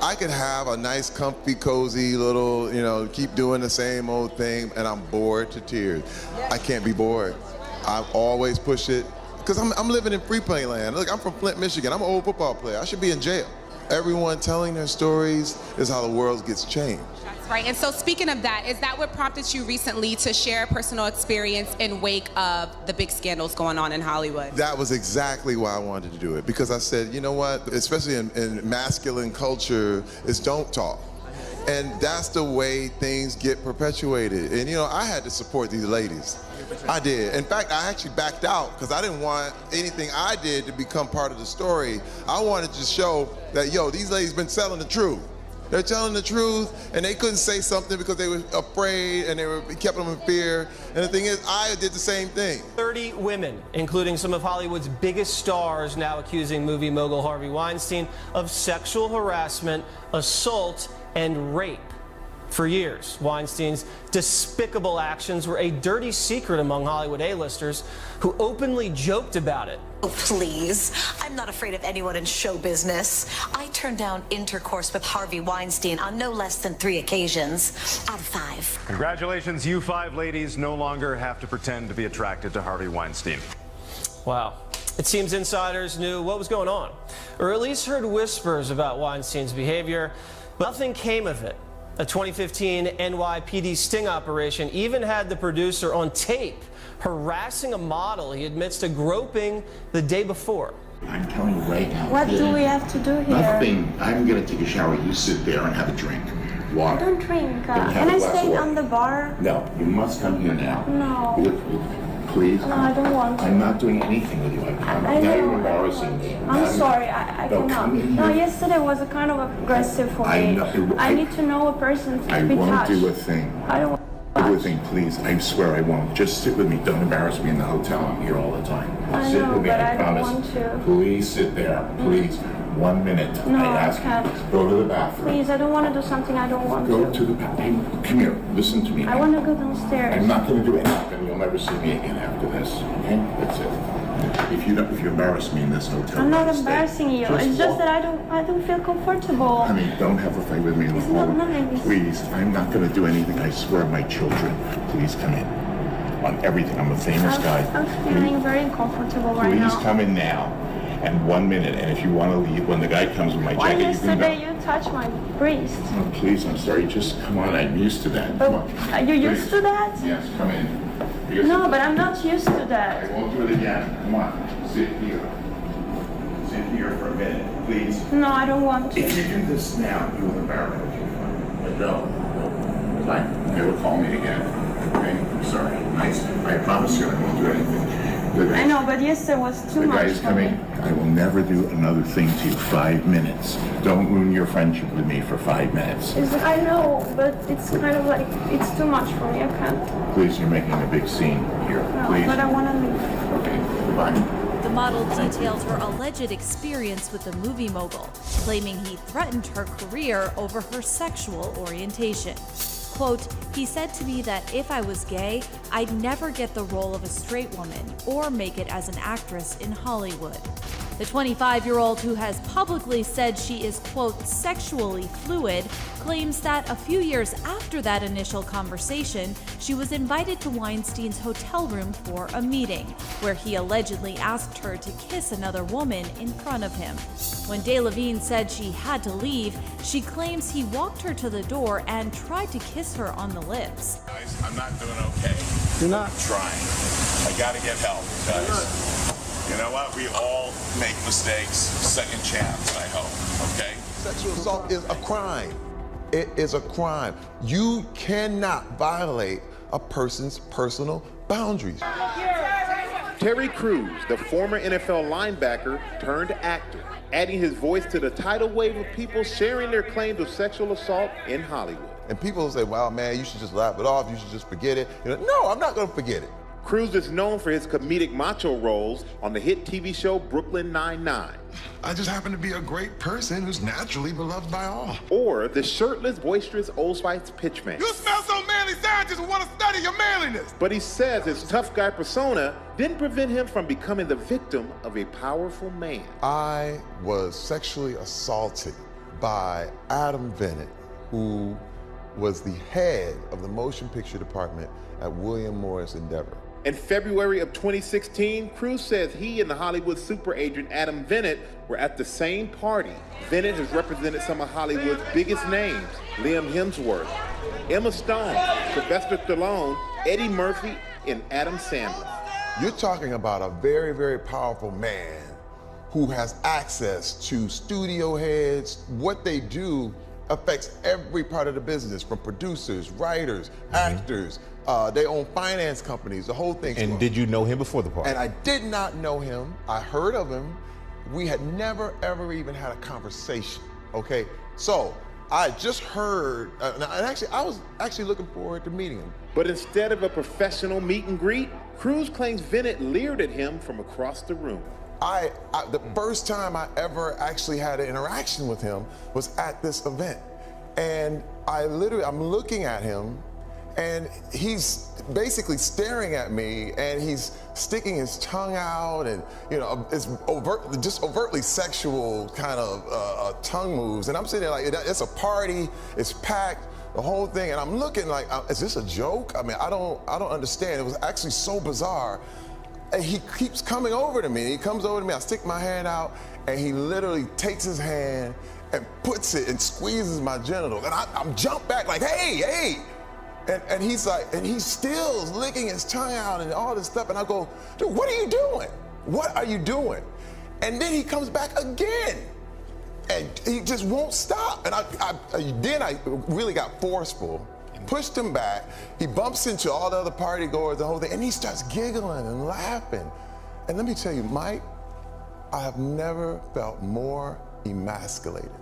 I could have a nice, comfy, cozy little, keep doing the same old thing, and I'm bored to tears. I can't be bored. I always push it, because I'm living in free play land. Look, I'm from Flint, Michigan. I'm an old football player. I should be in jail. Everyone telling their stories is how the world gets changed. That's right. And so speaking of that, is that what prompted you recently to share a personal experience in wake of the big scandals going on in Hollywood? That was exactly why I wanted to do it, because I said, you know what, especially in masculine culture, is don't talk. And that's the way things get perpetuated. And I had to support these ladies. I did. In fact, I actually backed out because I didn't want anything I did to become part of the story. I wanted to show that, these ladies been telling the truth. They're telling the truth, and they couldn't say something because they were afraid, and it kept them in fear. And the thing is, I did the same thing. 30 women, including some of Hollywood's biggest stars, now accusing movie mogul Harvey Weinstein of sexual harassment, assault, and rape. For years, Weinstein's despicable actions were a dirty secret among Hollywood A-listers who openly joked about it. Oh, please. I'm not afraid of anyone in show business. I turned down intercourse with Harvey Weinstein on no less than 3 occasions out of 5. Congratulations, you 5 ladies no longer have to pretend to be attracted to Harvey Weinstein. Wow. It seems insiders knew what was going on, or at least heard whispers about Weinstein's behavior, but nothing came of it. A 2015 NYPD sting operation even had the producer on tape harassing a model he admits to groping the day before. I'm telling you right now. What do we have to do here? Nothing. I'm going to take a shower. You sit there and have a drink. Water. I don't drink. Can I stay on the bar? No, you must come here now. No. Please. No, I don't want to. I'm not doing anything with you. Now you're embarrassing me. I'm sorry. I cannot. No, yesterday was a kind of aggressive for me. I need to know a person to be touched. I won't do a thing. I don't. Do a thing, please. I swear I won't. Just sit with me. Don't embarrass me in the hotel. I'm here all the time. I Sit know, with me. but I I promise. don't want to. Please sit there. Please. 1 minute. No, I ask I can't. you. Go to the bathroom. Please, I don't want to do something I don't want Go to the bathroom. Come here. Listen to me. I want to go downstairs. I'm not going to do anything. You'll never see me again after this. Okay? That's it. If you embarrass me in this hotel, I'm not embarrassing you. It's just that I don't feel comfortable. Honey, don't have a fight with me in the hall. It's not nice. Please, I'm not going to do anything. I swear, my children. Please come in. On everything. I'm a famous guy. I'm feeling very uncomfortable right now. Please come in now. And 1 minute. And if you want to leave, when the guy comes with my Why jacket, you can go. yesterday you touched my breast? Oh, please, I'm sorry. Just come on. I'm used to that. Come on. Are you used to that? Yes, come in. Because No, but I'm not used to I that. won't do it again. Come on. Sit here. Sit here for a minute, please. No, I don't want If to. you do this now, you will embarrass me. But no. Fine. Never call me again. Okay? I'm sorry. I promise you I won't do anything. I know, but yesterday was too The much guy is for coming. me. I will never do another thing to you. 5 minutes. Don't ruin your friendship with me for 5 minutes. I know, but it's kind of like, it's too much for me. I can't. Please, you're making a big scene here. No, Please. but I want to leave. Okay, goodbye. The model detailed her alleged experience with the movie mogul, claiming he threatened her career over her sexual orientation. Quote, he said to me that if I was gay, I'd never get the role of a straight woman or make it as an actress in Hollywood. The 25-year-old, who has publicly said she is, quote, sexually fluid, claims that a few years after that initial conversation, she was invited to Weinstein's hotel room for a meeting, where he allegedly asked her to kiss another woman in front of him. When DeLevine said she had to leave, she claims he walked her to the door and tried to kiss her on the lips. Guys, I'm not doing okay. You're not? I'm trying. I gotta get help, guys. You know what? We all make mistakes. Second chance, I hope. Okay? Sexual assault is a crime. It is a crime. You cannot violate a person's personal boundaries. Terry Crews, the former NFL linebacker turned actor, adding his voice to the tidal wave of people sharing their claims of sexual assault in Hollywood. And people say, wow, man, you should just laugh it off. You should just forget it. No, I'm not going to forget it. Crews is known for his comedic macho roles on the hit TV show Brooklyn Nine-Nine. I just happen to be a great person who's naturally beloved by all. Or the shirtless, boisterous Old Spice pitchman. You smell so manly, scientists who want to study your manliness. But he says his tough guy persona didn't prevent him from becoming the victim of a powerful man. I was sexually assaulted by Adam Bennett, who was the head of the motion picture department at William Morris Endeavor. In February of 2016, Cruz says he and the Hollywood super agent Adam Bennett were at the same party. Bennett has represented some of Hollywood's biggest names: Liam Hemsworth, Emma Stone, Sylvester Stallone, Eddie Murphy, and Adam Sandler. You're talking about a very, very powerful man who has access to studio heads. What they do affects every part of the business, from producers, writers, actors. They own finance companies, the whole thing. And did you know him before the party? And I did not know him. I heard of him. We had never, ever even had a conversation, okay? So I just heard, and actually, I was actually looking forward to meeting him. But instead of a professional meet and greet, Cruz claims Bennett leered at him from across the room. The first time I ever actually had an interaction with him was at this event. And I'm looking at him, and he's basically staring at me, and he's sticking his tongue out, and it's just overtly sexual kind of tongue moves. And I'm sitting there like, it's a party, it's packed, the whole thing, and I'm looking like, is this a joke? I mean, I don't understand. It was actually so bizarre. And he keeps coming over to me. He comes over to me, I stick my hand out, and he literally takes his hand and puts it and squeezes my genital. And I'm jump back like, hey. And he's like, and he's still licking his tongue out and all this stuff. And I go, dude, what are you doing? What are you doing? And then he comes back again. And he just won't stop. And then I really got forceful, pushed him back. He bumps into all the other party goers, the whole thing, and he starts giggling and laughing. And let me tell you, Mike, I have never felt more emasculated,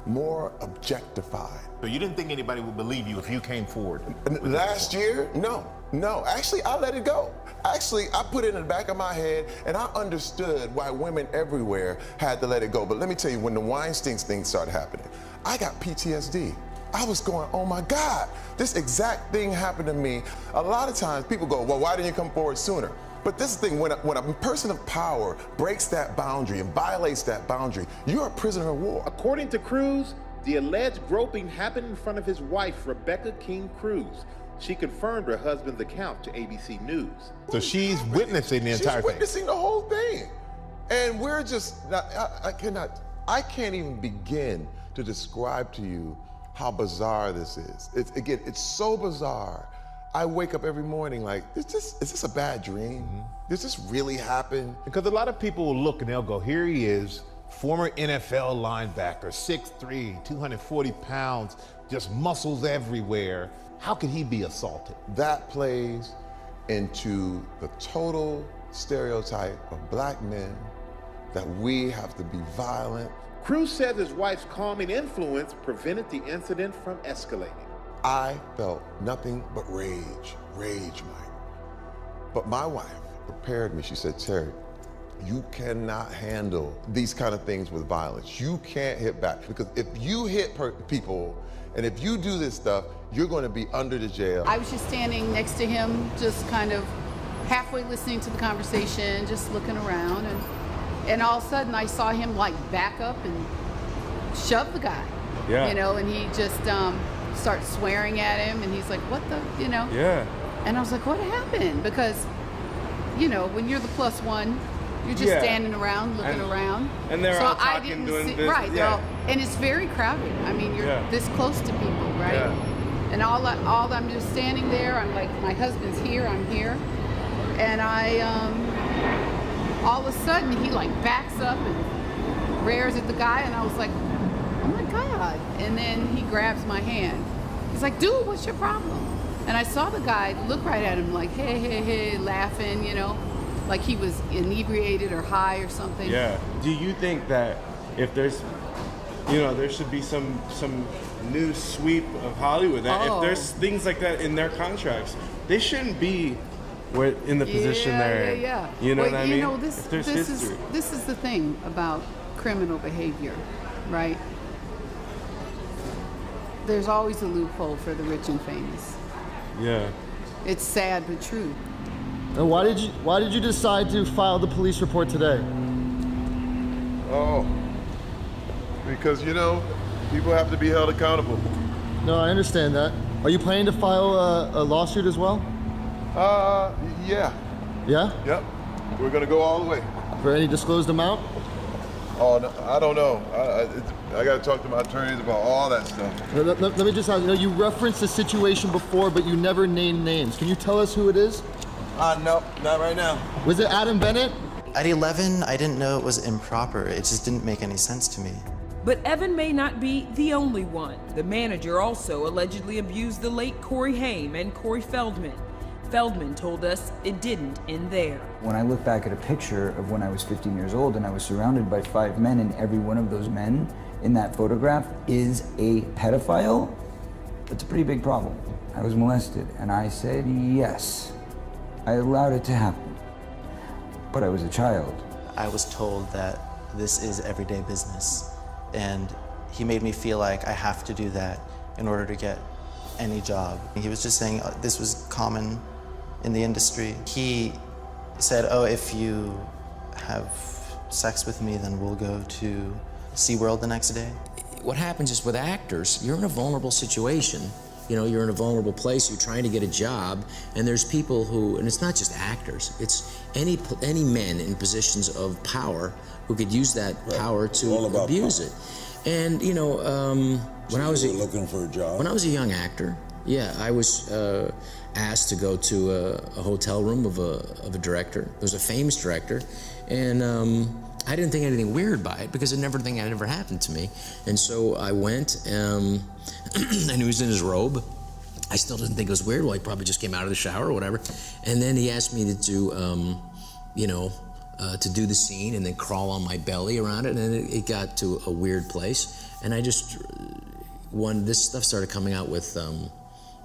more objectified. So you didn't think anybody would believe you if you came forward? Last year, no. Actually, I let it go. Actually, I put it in the back of my head, and I understood why women everywhere had to let it go. But let me tell you, when the Weinstein thing started happening, I got PTSD. I was going, oh my God, this exact thing happened to me. A lot of times people go, well, why didn't you come forward sooner? But this is the thing, when a person of power breaks that boundary and violates that boundary, you're a prisoner of war. According to Cruz, the alleged groping happened in front of his wife, Rebecca King Cruz. She confirmed her husband's account to ABC News. So she's witnessing the entire thing. She's witnessing the whole thing. And we're just, I can't even begin to describe to you how bizarre this is. It's so bizarre. I wake up every morning like, is this a bad dream? Does this really happen? Because a lot of people will look and they'll go, here he is, former NFL linebacker, 6'3", 240 pounds, just muscles everywhere. How could he be assaulted? That plays into the total stereotype of black men, that we have to be violent. Cruz says his wife's calming influence prevented the incident from escalating. I felt nothing but rage, Mike. But my wife prepared me. She said, Terry, you cannot handle these kind of things with violence. You can't hit back, because if you hit people and if you do this stuff, you're going to be under the jail. I was just standing next to him, just kind of halfway listening to the conversation, just looking around, and all of a sudden I saw him like back up and shove the guy. Yeah. And he just starts swearing at him, and he's like, what the, Yeah. And I was like, what happened? Because, when you're the plus one, you're just standing around, looking around. And they're all talking, doing business. Right, and it's very crowded. I mean, you're this close to people, right? Yeah. And all I'm just standing there, I'm like, my husband's here, I'm here. And all of a sudden, he like backs up and rears at the guy, and I was like, oh my God. And then he grabs my hand. He's like, dude, what's your problem? And I saw the guy look right at him like, hey, laughing, like he was inebriated or high or something. Yeah. Do you think that if there's, there should be some new sweep of Hollywood, that if there's things like that in their contracts, they shouldn't be in the position they're in? Yeah. You know what I mean? This is the thing about criminal behavior, right? There's always a loophole for the rich and famous. Yeah. It's sad but true. And why did you decide to file the police report today? Oh, because People have to be held accountable. No, I understand that. Are you planning to file a lawsuit as well? Yeah. Yeah? Yep. We're gonna go all the way. For any disclosed amount? Oh, no, I don't know. I got to talk to my attorneys about all that stuff. Let me just ask, you referenced the situation before, but you never named names. Can you tell us who it is? No, not right now. Was it Adam Bennett? At 11, I didn't know it was improper. It just didn't make any sense to me. But Evan may not be the only one. The manager also allegedly abused the late Corey Haim and Corey Feldman. Feldman told us it didn't end there. When I look back at a picture of when I was 15 years old and I was surrounded by 5 men, and every one of those men in that photograph is a pedophile, it's a pretty big problem. I was molested, and I said yes. I allowed it to happen, but I was a child. I was told that this is everyday business, and he made me feel like I have to do that in order to get any job. He was just saying this was common in the industry. He said, oh, if you have sex with me, then we'll go to SeaWorld the next day. What happens is with actors, you're in a vulnerable situation. You're in a vulnerable place, you're trying to get a job, and there's people who, and it's not just actors, it's any men in positions of power who could use that power to abuse it. And, when I was looking for a job? When I was a young actor, yeah, I was asked to go to a hotel room of a director. It was a famous director, and I didn't think anything weird by it because it never happened to me. And so I went, and he was in his robe. I still didn't think it was weird. Well, he probably just came out of the shower or whatever. And then he asked me to do, to do the scene and then crawl on my belly around it. And then it got to a weird place. And I just, when this stuff started coming out with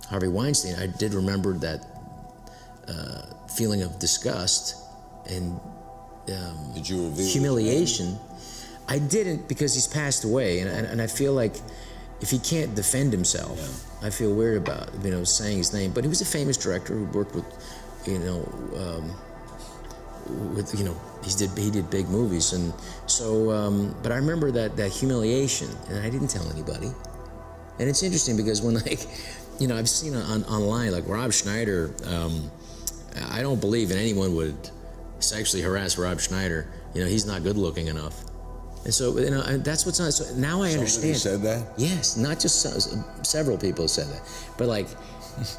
Harvey Weinstein, I did remember that feeling of disgust and Did you reveal humiliation. I didn't, because he's passed away, and I feel like if he can't defend himself, I feel weird about saying his name. But he was a famous director who worked with, he did big movies, and so. But I remember that humiliation, and I didn't tell anybody. And it's interesting because when I've seen online like Rob Schneider. I don't believe anyone would sexually harass Rob Schneider. He's not good looking enough. And so, that's what's on. So now I understand. Somebody said that? Yes, not just several people said that. But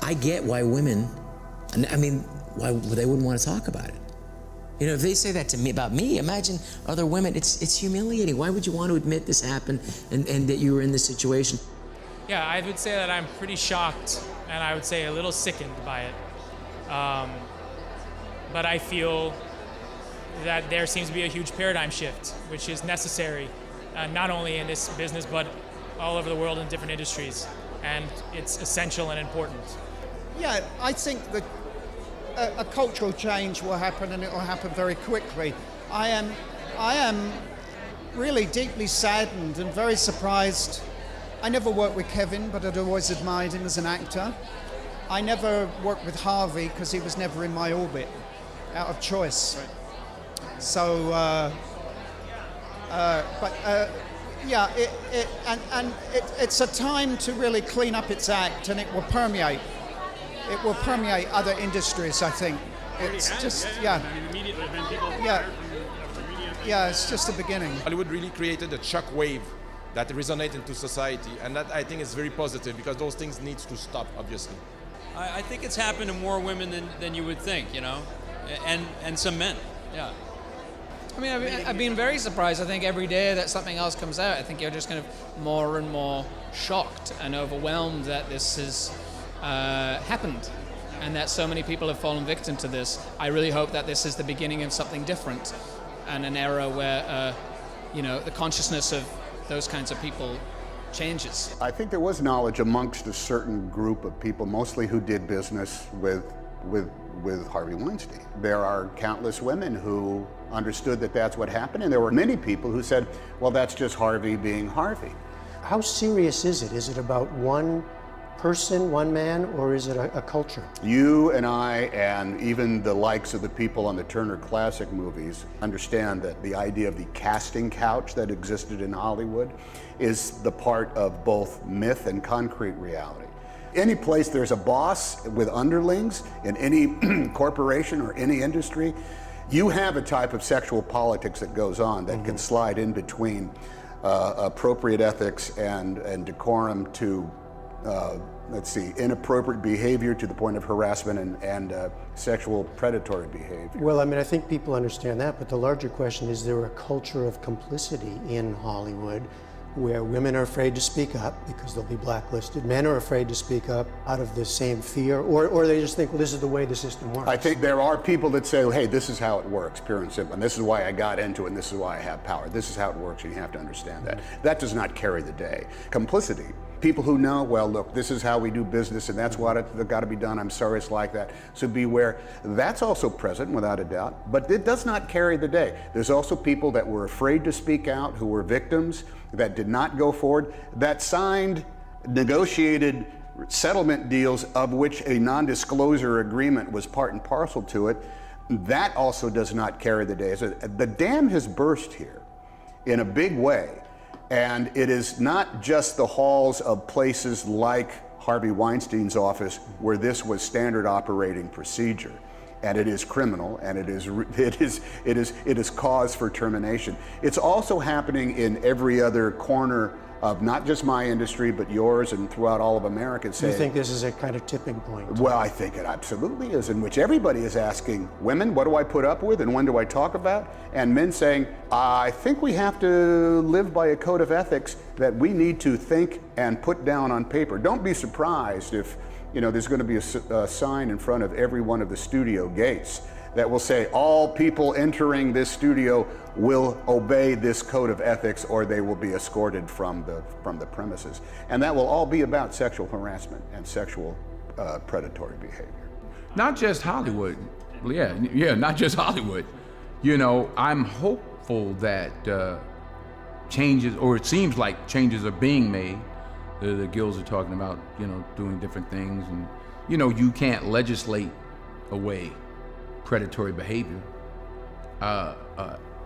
I get why women, why they wouldn't want to talk about it. If they say that to me about me, imagine other women. It's humiliating. Why would you want to admit this happened and that you were in this situation? Yeah, I would say that I'm pretty shocked, and I would say a little sickened by it. But I feel that there seems to be a huge paradigm shift, which is necessary, not only in this business, but all over the world in different industries. And it's essential and important. Yeah, I think that a cultural change will happen, and it will happen very quickly. I am really deeply saddened and very surprised. I never worked with Kevin, but I'd always admired him as an actor. I never worked with Harvey because he was never in my orbit, out of choice. Right. So, it's a time to really clean up its act, and it will permeate. It will permeate other industries, I think. It's just, it's just the beginning. Hollywood really created a shock wave that resonates into society, and that I think is very positive because those things need to stop, obviously. I think it's happened to more women than you would think, and some men, yeah. I've been very surprised. I think every day that something else comes out, I think you're just kind of more and more shocked and overwhelmed that this has happened and that so many people have fallen victim to this. I really hope that this is the beginning of something different and an era where, the consciousness of those kinds of people changes. I think there was knowledge amongst a certain group of people, mostly who did business with Harvey Weinstein. There are countless women who understood that that's what happened, and there were many people who said, well, that's just Harvey being Harvey. How serious is it? Is it about one person, one man, or is it a culture? You and I, and even the likes of the people on the Turner Classic Movies, understand that the idea of the casting couch that existed in Hollywood is the part of both myth and concrete reality. Any place there's a boss with underlings, in any corporation or any industry, you have a type of sexual politics that goes on that can slide in between appropriate ethics and decorum to, let's see, inappropriate behavior to the point of harassment and sexual predatory behavior. Well, I mean, I think people understand that, but the larger question is there a culture of complicity in Hollywood where women are afraid to speak up because they'll be blacklisted, men are afraid to speak up out of the same fear, or they just think, well, this is the way the system works? I think there are people that say, hey, this is how it works, pure and simple, and this is why I got into it, and this is why I have power. This is how it works, and you have to understand that. That does not carry the day. Complicity. People who know, well, look, this is how we do business, and that's what it's got to be done. I'm sorry it's like that. So beware. That's also present, without a doubt, but it does not carry the day. There's also people that were afraid to speak out, who were victims, that did not go forward, that signed negotiated settlement deals of which a non-disclosure agreement was part and parcel to it. That also does not carry the day. So the dam has burst here in a big way. And it is not just the halls of places like Harvey Weinstein's office where this was standard operating procedure. And it is criminal, and it is cause for termination. It's also happening in every other corner of not just my industry, but yours and throughout all of America. Do you think this is a kind of tipping point? Well, I think it absolutely is, in which everybody is asking women, what do I put up with and when do I talk about? And men saying, I think we have to live by a code of ethics that we need to think and put down on paper. Don't be surprised if there's going to be a sign in front of every one of the studio gates that will say all people entering this studio will obey this code of ethics or they will be escorted from the premises. And that will all be about sexual harassment and sexual predatory behavior. Not just Hollywood. Yeah, not just Hollywood. I'm hopeful that changes, or it seems like changes are being made. The guilds are talking about, doing different things, and you can't legislate away predatory behavior.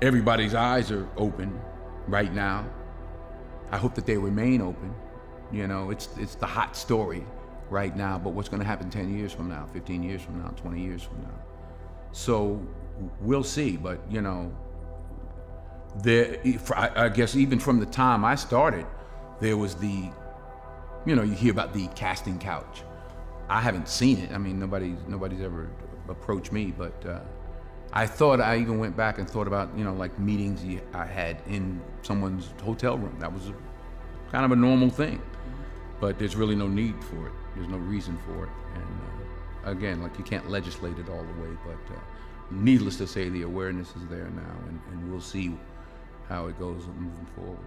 Everybody's eyes are open right now. I hope that they remain open. It's the hot story right now, but what's going to happen 10 years from now, 15 years from now, 20 years from now? So we'll see, but I guess even from the time I started, there was you hear about the casting couch. I haven't seen it. I mean, nobody's ever approached me, but I even went back and thought about, like meetings I had in someone's hotel room. That was kind of a normal thing, but there's really no need for it. There's no reason for it. And again, like you can't legislate it all the way, but needless to say, the awareness is there now, and we'll see how it goes moving forward.